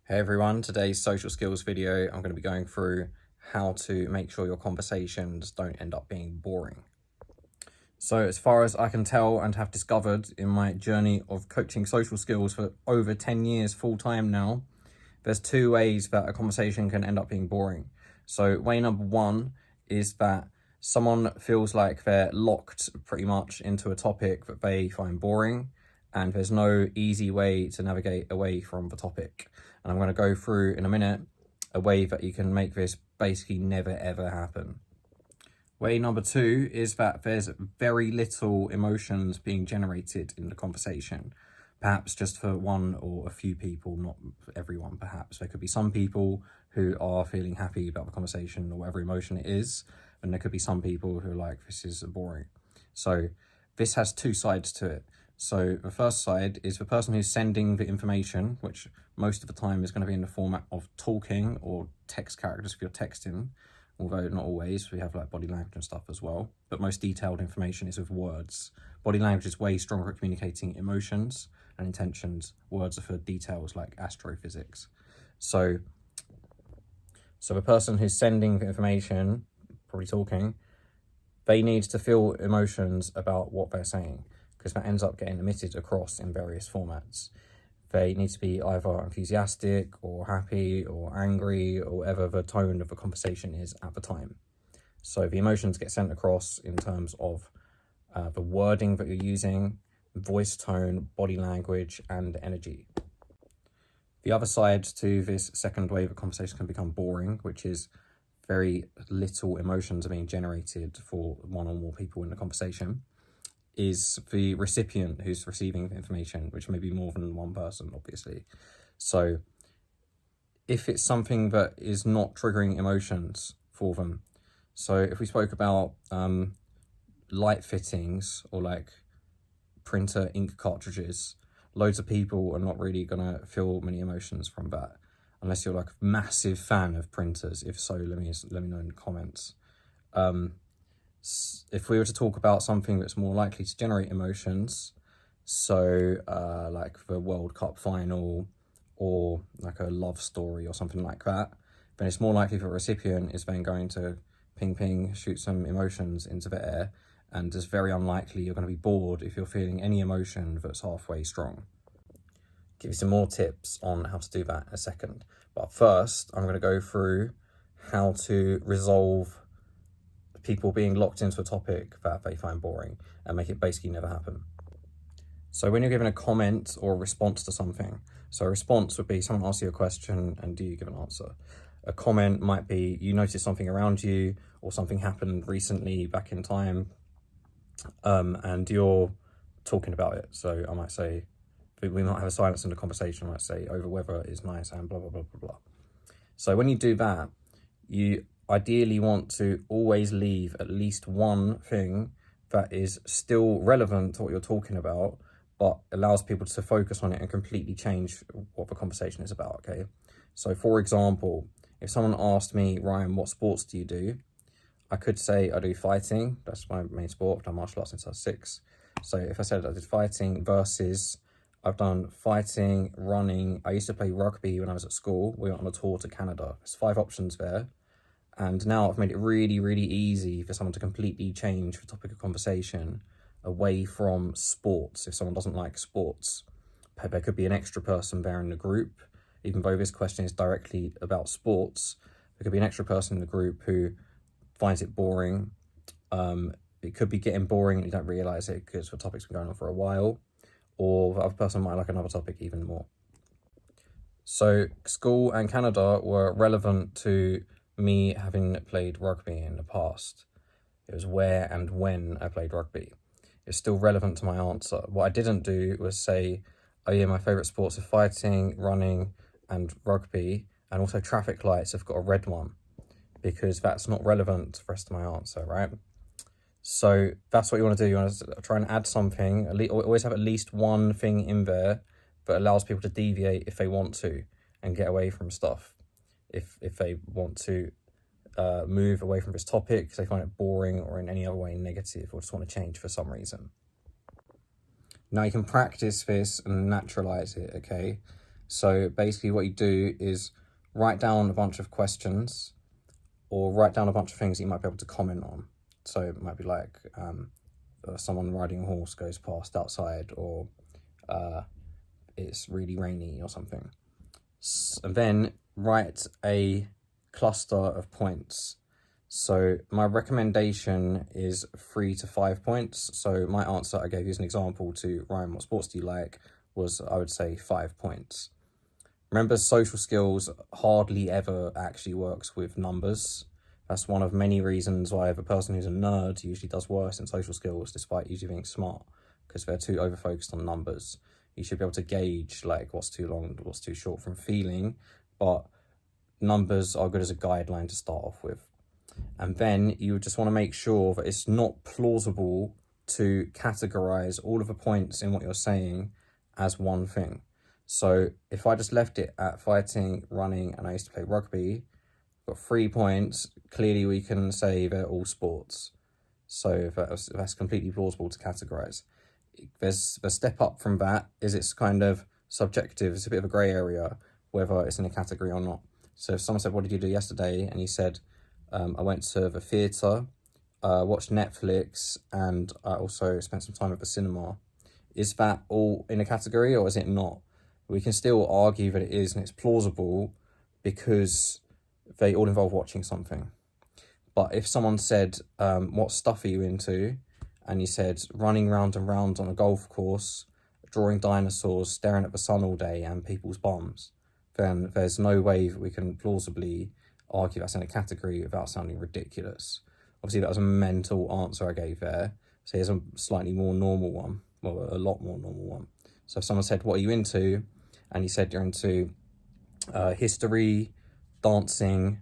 Hey everyone, today's social skills video, I'm going to be going through how to make sure your conversations don't end up being boring. So as far as I can tell and have discovered in my journey of coaching social skills for over 10 years full-time now, there's two ways that a conversation can end up being boring. So way number one is that someone feels like they're locked pretty much into a topic that they find boring, and there's no easy way to navigate away from the topic. And I'm going to go through in a minute a way that you can make this basically never ever happen. Way number two is that there's very little emotions being generated in the conversation. Perhaps just for one or a few people, not everyone perhaps. There could be some people who are feeling happy about the conversation or whatever emotion it is, and there could be some people who are like, this is boring. So this has two sides to it. So the first side is the person who's sending the information, which most of the time is going to be in the format of talking or text characters if you're texting, although not always. We have like body language and stuff as well, but most detailed information is with words. Body language is way stronger at communicating emotions and intentions. Words are for details like astrophysics. So the person who's sending the information, probably talking, they need to feel emotions about what they're saying, because that ends up getting emitted across in various formats. They need to be either enthusiastic or happy or angry or whatever the tone of the conversation is at the time. So the emotions get sent across in terms of the wording that you're using, voice tone, body language, and energy. The other side to this second wave of conversation can become boring, which is very little emotions are being generated for one or more people in the conversation, is the recipient who's receiving the information, which may be more than one person, obviously. So if it's something that is not triggering emotions for them, so if we spoke about light fittings or like printer ink cartridges, loads of people are not really gonna feel many emotions from that, unless you're like a massive fan of printers. If so, let me know in the comments. If we were to talk about something that's more likely to generate emotions, so like the World Cup final or like a love story or something like that, then it's more likely the recipient is then going to ping, shoot some emotions into the air, and it's very unlikely you're going to be bored if you're feeling any emotion that's halfway strong. Give you some more tips on how to do that in a second. But first, I'm going to go through how to resolve people being locked into a topic that they find boring and make it basically never happen. So when you're given a comment or a response to something, so a response would be someone asks you a question and do you give an answer? A comment might be you notice something around you or something happened recently back in time, and you're talking about it. So I might say, we might have a silence in the conversation. I might say, oh, the weather is nice and blah, blah, blah, blah, blah. So when you do that, you ideally want to always leave at least one thing that is still relevant to what you're talking about, but allows people to focus on it and completely change what the conversation is about, okay? So for example, if someone asked me, Ryan, what sports do you do? I could say I do fighting. That's my main sport. I've done martial arts since I was 6. So if I said I did fighting versus I've done fighting, running. I used to play rugby when I was at school. We went on a tour to Canada. There's 5 options there. And now I've made it really, really easy for someone to completely change the topic of conversation away from sports if someone doesn't like sports. There could be an extra person there in the group. Even though this question is directly about sports, there could be an extra person in the group who finds it boring. It could be getting boring and you don't realise it because the topic's been going on for a while, or the other person might like another topic even more. So school and Canada were relevant to me having played rugby in the past. It was where and when I played rugby. It's still relevant to my answer. What I didn't do was say, oh yeah, my favourite sports are fighting, running and rugby, and also traffic lights have got a red one, because that's not relevant to the rest of my answer, right? So that's what you want to do. You want to try and add something, always have at least one thing in there that allows people to deviate if they want to and get away from stuff. If they want to move away from this topic because they find it boring or in any other way negative, or just want to change for some reason. Now you can practice this and naturalize it, okay? So basically what you do is write down a bunch of questions or write down a bunch of things that you might be able to comment on. So it might be like someone riding a horse goes past outside, or it's really rainy or something. And then write a cluster of points. So my recommendation is 3 to 5 points. So my answer I gave you as an example to Ryan, what sports do you like, was I would say 5 points. Remember, social skills hardly ever actually works with numbers. That's one of many reasons why the person who's a nerd usually does worse in social skills despite usually being smart, because they're too over-focused on numbers. You should be able to gauge like what's too long, what's too short from feeling, but numbers are good as a guideline to start off with. And then you just want to make sure that it's not plausible to categorize all of the points in what you're saying as one thing. So if I just left it at fighting, running, and I used to play rugby, got 3 points, clearly we can say they're all sports. So that's completely plausible to categorize. There's the step up from that is it's kind of subjective. It's a bit of a grey area whether it's in a category or not. So if someone said, what did you do yesterday? And you said, I went to the theatre, watched Netflix, and I also spent some time at the cinema. Is that all in a category or is it not? We can still argue that it is, and it's plausible because they all involve watching something. But if someone said, what stuff are you into? And you said, running round and round on a golf course, drawing dinosaurs, staring at the sun all day, and people's bums, then there's no way that we can plausibly argue that's in a category without sounding ridiculous. Obviously, that was a mental answer I gave there. So here's a slightly more normal one. Well, a lot more normal one. So if someone said, what are you into? And you said you're into history, dancing,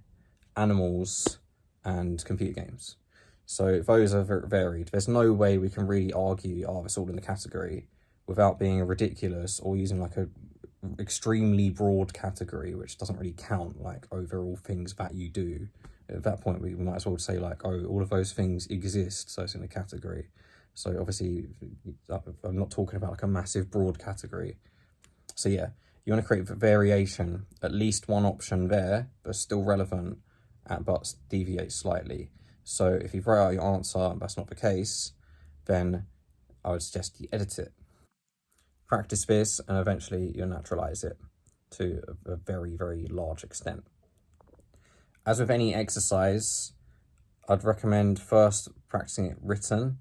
animals, and computer games. So those are very varied. There's no way we can really argue, oh, it's all in the category, without being ridiculous or using like a extremely broad category, which doesn't really count, like overall things that you do. At that point, we might as well say like, oh, all of those things exist, so it's in a category. So obviously, I'm not talking about like a massive broad category. So yeah, you want to create variation, at least one option there, but still relevant, but deviate slightly. So if you write out your answer and that's not the case, then I would suggest you edit it. Practice this and eventually you'll naturalize it to a very, very large extent. As with any exercise, I'd recommend first practicing it written,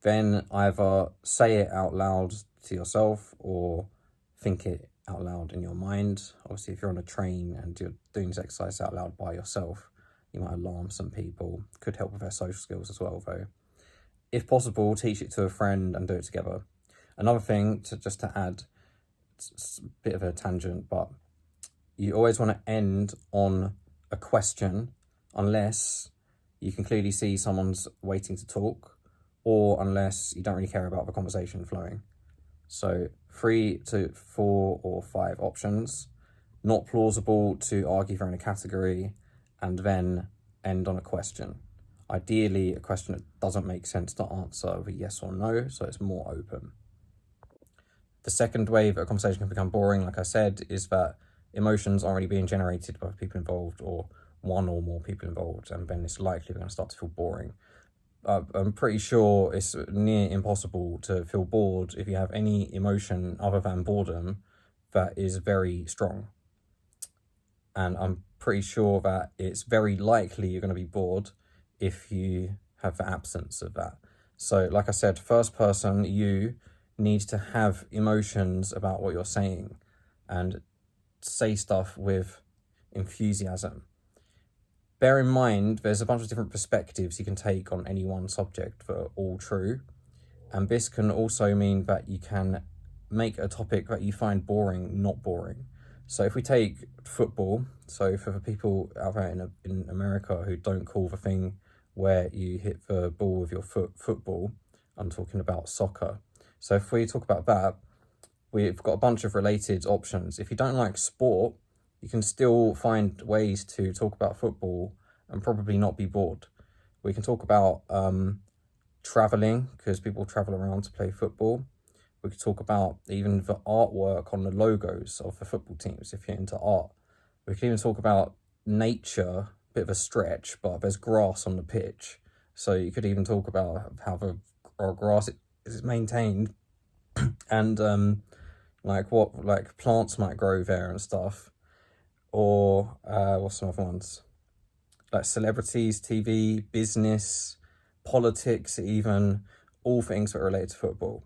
then either say it out loud to yourself or think it out loud in your mind. Obviously, if you're on a train and you're doing this exercise out loud by yourself, you might alarm some people. Could help with their social skills as well, though. If possible, teach it to a friend and do it together. Another thing to add, it's a bit of a tangent, but you always want to end on a question unless you can clearly see someone's waiting to talk, or unless you don't really care about the conversation flowing. So 3 to 4 or 5 options, not plausible to argue for in a category, and then end on a question. Ideally, a question that doesn't make sense to answer with yes or no, so it's more open. The second way that a conversation can become boring, like I said, is that emotions aren't really being generated by people involved or one or more people involved, and then it's likely they're going to start to feel boring. I'm pretty sure it's near impossible to feel bored if you have any emotion other than boredom that is very strong. And I'm pretty sure that it's very likely you're going to be bored if you have the absence of that. So like I said, first person, you need to have emotions about what you're saying and say stuff with enthusiasm. Bear in mind, there's a bunch of different perspectives you can take on any one subject that are all true. And this can also mean that you can make a topic that you find boring not boring. So if we take football, so for the people out there in America who don't call the thing where you hit the ball with your foot football, I'm talking about soccer. So if we talk about that, we've got a bunch of related options. If you don't like sport, you can still find ways to talk about football and probably not be bored. We can talk about traveling, because people travel around to play football. We could talk about even the artwork on the logos of the football teams if you're into art. We could even talk about nature, bit of a stretch, but there's grass on the pitch. So you could even talk about how the grass is maintained and like what like plants might grow there and stuff. Or what's some other ones? Like celebrities, TV, business, politics, even all things that are related to football.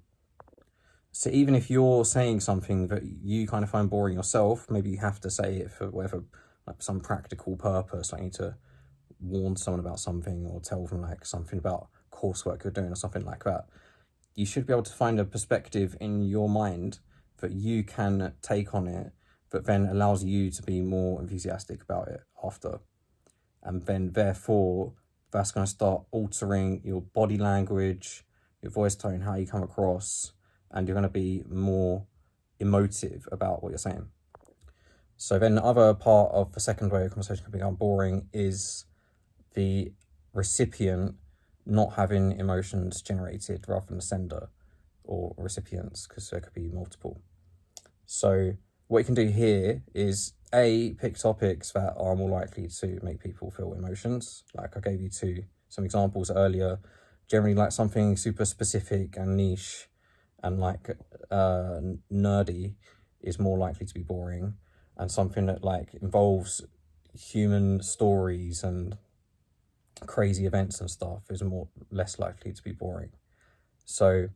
So even if you're saying something that you kind of find boring yourself, maybe you have to say it for whatever, like some practical purpose, like you need to warn someone about something or tell them like something about coursework you're doing or something like that. You should be able to find a perspective in your mind that you can take on it, that then allows you to be more enthusiastic about it after. And then therefore, that's going to start altering your body language, your voice tone, how you come across, and you're going to be more emotive about what you're saying. So then the other part of the second way a conversation can become boring is the recipient not having emotions generated rather than the sender or recipients, because there could be multiple. So what you can do here is pick topics that are more likely to make people feel emotions. Like I gave you some examples earlier. Generally, like something super specific and niche and like nerdy is more likely to be boring, and something that like involves human stories and crazy events and stuff is less likely to be boring. So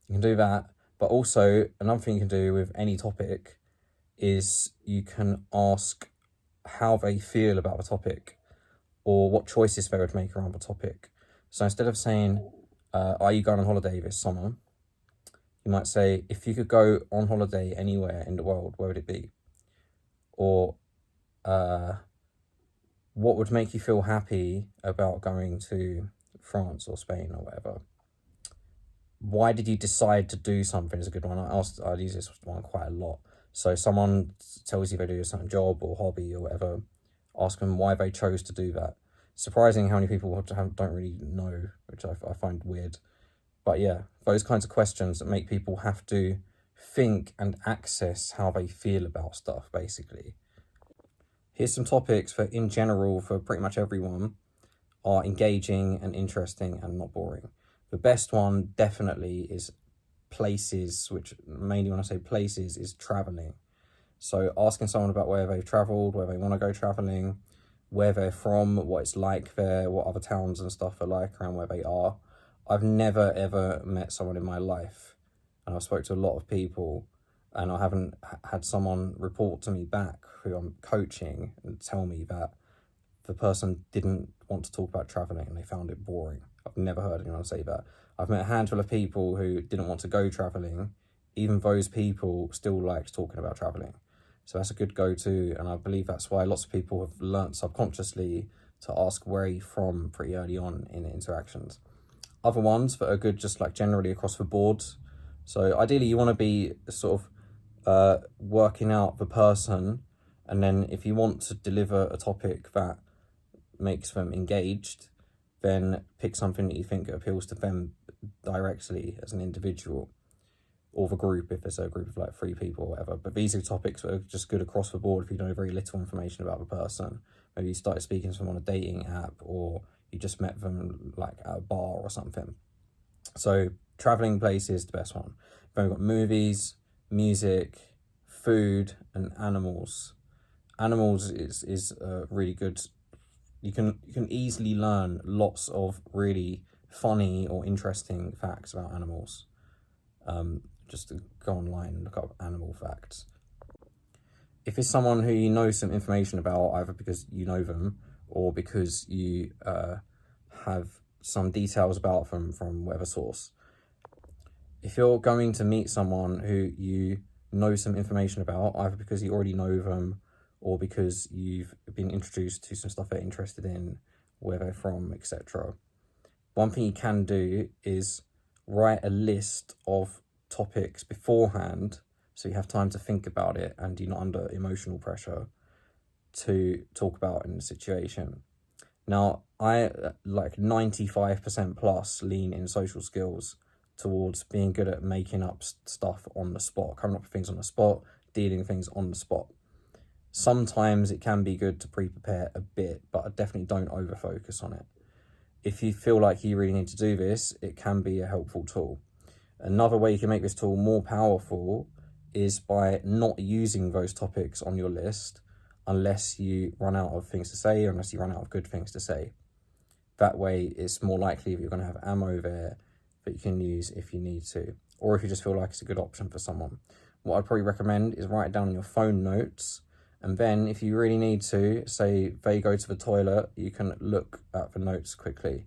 you can do that, but also another thing you can do with any topic is you can ask how they feel about the topic or what choices they would make around the topic. So instead of saying, are you going on holiday this summer? You might say, if you could go on holiday anywhere in the world, where would it be? Or what would make you feel happy about going to France or Spain or whatever? Why did you decide to do something is a good one. I use this one quite a lot. So someone tells you they do a certain job or hobby or whatever, ask them why they chose to do that. Surprising how many people don't really know, which I find weird. But yeah, those kinds of questions that make people have to think and access how they feel about stuff, basically. Here's some topics that, in general, for pretty much everyone, are engaging and interesting and not boring. The best one definitely is places, which mainly when I say places is traveling. So asking someone about where they've traveled, where they want to go traveling, where they're from, what it's like there, what other towns and stuff are like around where they are. I've never ever met someone in my life, and I've spoke to a lot of people, and I haven't had someone report to me back who I'm coaching and tell me that the person didn't want to talk about traveling and they found it boring. I've never heard anyone say that. I've met a handful of people who didn't want to go traveling. Even those people still liked talking about traveling. So that's a good go-to, and I believe that's why lots of people have learnt subconsciously to ask where you're from pretty early on in interactions. Other ones that are good just like generally across the board. So ideally you want to be sort of working out the person, and then if you want to deliver a topic that makes them engaged, then pick something that you think appeals to them directly as an individual, or the group if it's a group of like 3 people or whatever. But these are topics that are just good across the board if you know very little information about the person. Maybe you started speaking to them on a dating app, or you just met them like at a bar or something. So traveling places is the best one. Then we've got movies, music, food, and animals. Animals is really good. You can easily learn lots of really funny or interesting facts about animals. Just to go online and look up animal facts. If it's someone who you know some information about, either because you know them or because you have some details about them from whatever source. If you're going to meet someone who you know some information about, either because you already know them or because you've been introduced to some stuff they're interested in, where they're from, etc. One thing you can do is write a list of topics beforehand so you have time to think about it and you're not under emotional pressure to talk about in the situation. Now, I like 95% plus lean in social skills towards being good at making up stuff on the spot, coming up with things on the spot, dealing things on the spot. Sometimes it can be good to pre-prepare a bit, but I definitely don't over-focus on it. If you feel like you really need to do this, it can be a helpful tool. Another way you can make this tool more powerful is by not using those topics on your list unless you run out of things to say, or unless you run out of good things to say. That way, it's more likely that you're going to have ammo there that you can use if you need to, or if you just feel like it's a good option for someone. What I'd probably recommend is write it down in your phone notes, and then if you really need to, say they go to the toilet, you can look at the notes quickly,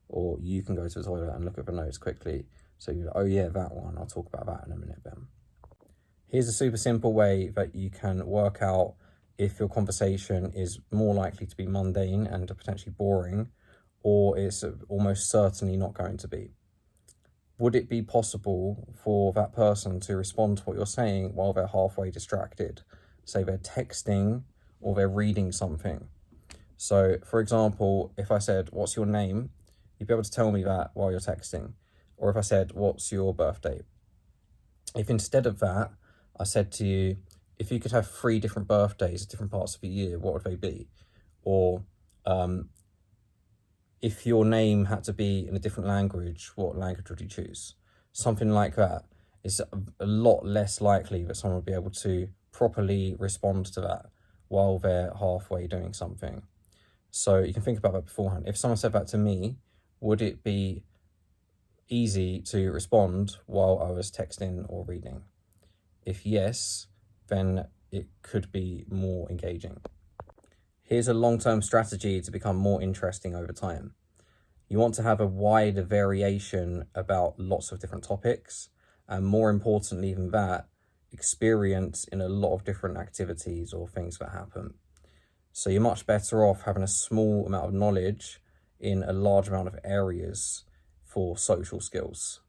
or you can go to the toilet and look at the notes quickly. So you're like, oh yeah, that one, I'll talk about that in a minute then. Here's a super simple way that you can work out if your conversation is more likely to be mundane and potentially boring, or it's almost certainly not going to be. Would it be possible for that person to respond to what you're saying while they're halfway distracted? Say they're texting or they're reading something. So, for example, if I said, what's your name? You'd be able to tell me that while you're texting. Or if I said, what's your birthday? If instead of that, I said to you, if you could have 3 different birthdays at different parts of the year, what would they be? Or if your name had to be in a different language, what language would you choose? Something like that is a lot less likely that someone would be able to properly respond to that while they're halfway doing something. So you can think about that beforehand. If someone said that to me, would it be easy to respond while I was texting or reading? If yes, then it could be more engaging. Here's a long-term strategy to become more interesting over time. You want to have a wide variation about lots of different topics, and more importantly than that, experience in a lot of different activities or things that happen. So you're much better off having a small amount of knowledge in a large amount of areas for social skills.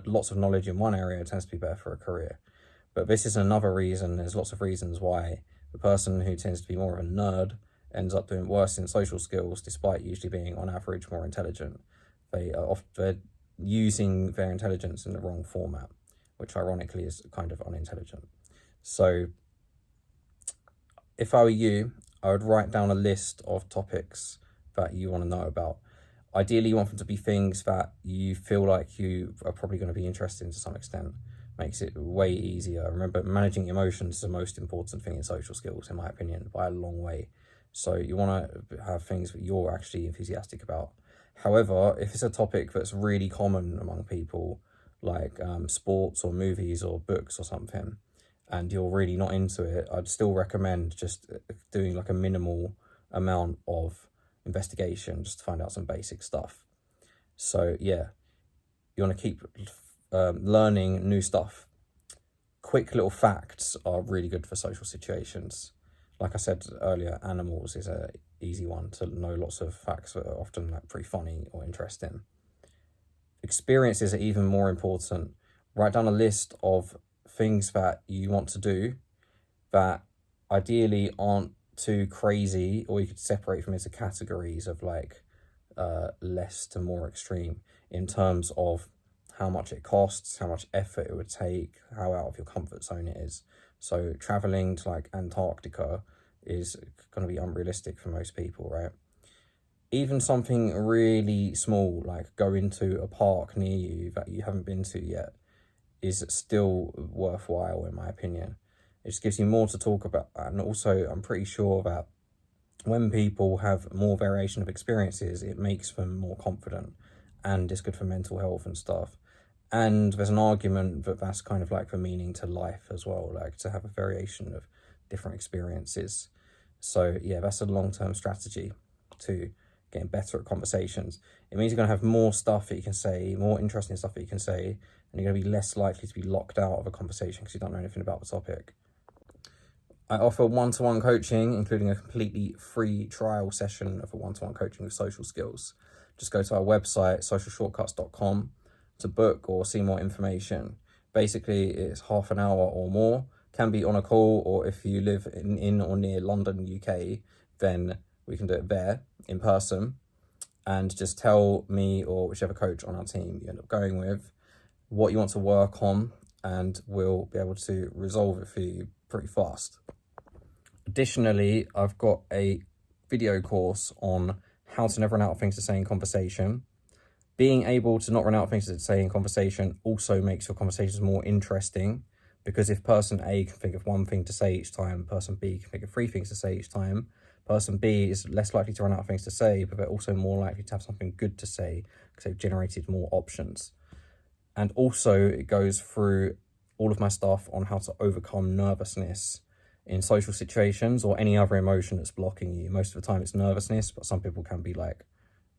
Lots of knowledge in one area tends to be better for a career. But this is another reason, there's lots of reasons why the person who tends to be more of a nerd ends up doing worse in social skills, despite usually being on average more intelligent. They're using their intelligence in the wrong format, which ironically is kind of unintelligent. So if I were you, I would write down a list of topics that you want to know about. Ideally, you want them to be things that you feel like you are probably going to be interested in to some extent. Makes it way easier. Remember, managing emotions is the most important thing in social skills, in my opinion, by a long way. So you want to have things that you're actually enthusiastic about. However, if it's a topic that's really common among people, like sports or movies or books or something, and you're really not into it, I'd still recommend just doing like a minimal amount of investigation just to find out some basic stuff. So yeah, you want to keep learning new stuff. Quick little facts are really good for social situations. Like I said earlier, animals is a easy one to know lots of facts that are often like pretty funny or interesting. Experiences are even more important. Write down a list of things that you want to do that ideally aren't too crazy, or you could separate them into categories of like less to more extreme in terms of how much it costs, how much effort it would take, how out of your comfort zone it is. So traveling to like Antarctica is going to be unrealistic for most people, right? Even something really small, like going to a park near you that you haven't been to yet, is still worthwhile in my opinion. It just gives you more to talk about. And also, I'm pretty sure that when people have more variation of experiences, it makes them more confident, and it's good for mental health and stuff. And there's an argument that that's kind of like the meaning to life as well, like to have a variation of different experiences. So yeah, that's a long-term strategy to getting better at conversations. It means you're going to have more stuff that you can say, more interesting stuff that you can say, and you're going to be less likely to be locked out of a conversation because you don't know anything about the topic. I offer one-to-one coaching, including a completely free trial session of a one-to-one coaching with social skills. Just go to our website, socialshortcuts.com, to book or see more information. Basically, it's half an hour or more, can be on a call, or if you live in or near London, UK, then we can do it there in person, and just tell me or whichever coach on our team you end up going with, what you want to work on, and we'll be able to resolve it for you pretty fast. Additionally, I've got a video course on how to never run out of things to say in conversation. Being able to not run out of things to say in conversation also makes your conversations more interesting, because if person A can think of one thing to say each time, person B can think of 3 things to say each time, person B is less likely to run out of things to say, but they're also more likely to have something good to say because they've generated more options. And also it goes through all of my stuff on how to overcome nervousness in social situations or any other emotion that's blocking you. Most of the time it's nervousness, but some people can be like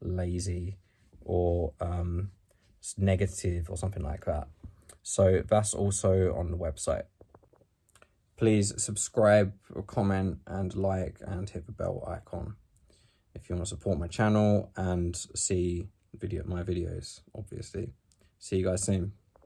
lazy or negative or something like that. So that's also on the website. Please subscribe or comment and like and hit the bell icon if you want to support my channel and see my videos, obviously. See you guys soon.